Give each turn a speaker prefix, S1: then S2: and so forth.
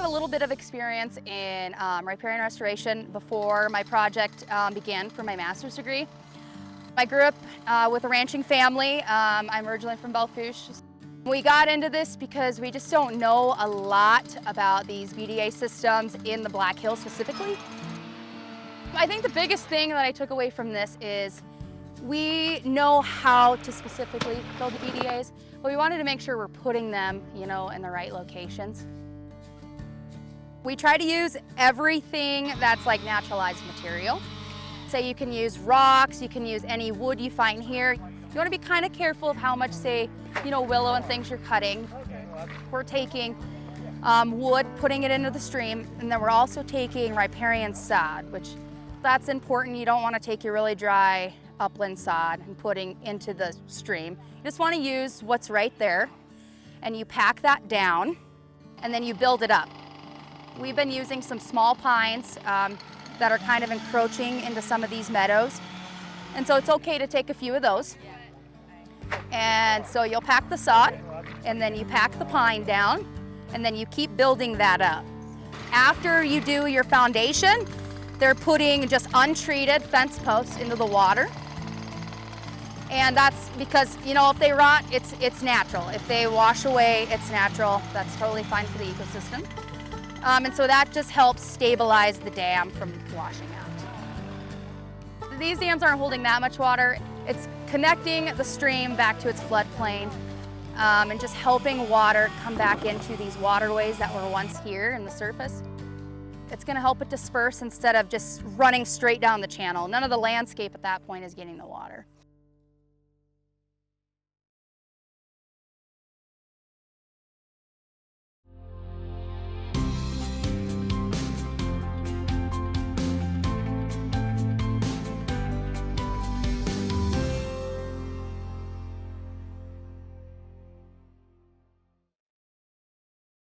S1: have a little bit of experience in riparian restoration before my project began for my master's degree. I grew up with a ranching family. I'm originally from Belfouche. We got into this because we just don't know a lot about these BDA systems in the Black Hills specifically. I think the biggest thing that I took away from this is we know how to specifically build the BDAs, but we wanted to make sure we're putting them, in the right locations. We try to use everything that's like naturalized material. Say you can use rocks, you can use any wood you find here. You want to be kind of careful of how much, say, willow and things you're cutting. We're taking wood, putting it into the stream, and then we're also taking riparian sod, which that's important. You don't want to take your really dry upland sod and putting into the stream. You just want to use what's right there, and you pack that down, and then you build it up. We've been using some small pines that are kind of encroaching into some of these meadows, and so it's okay to take a few of those. And so you'll pack the sod, and then you pack the pine down, and then you keep building that up. After you do your foundation, they're putting just untreated fence posts into the water. And that's because, if they rot, it's natural. If they wash away, it's natural. That's totally fine for the ecosystem. And so that just helps stabilize the dam from washing out. These dams aren't holding that much water. It's connecting the stream back to its floodplain and just helping water come back into these waterways that were once here in the surface. It's going to help it disperse instead of just running straight down the channel. None of the landscape at that point is getting the water.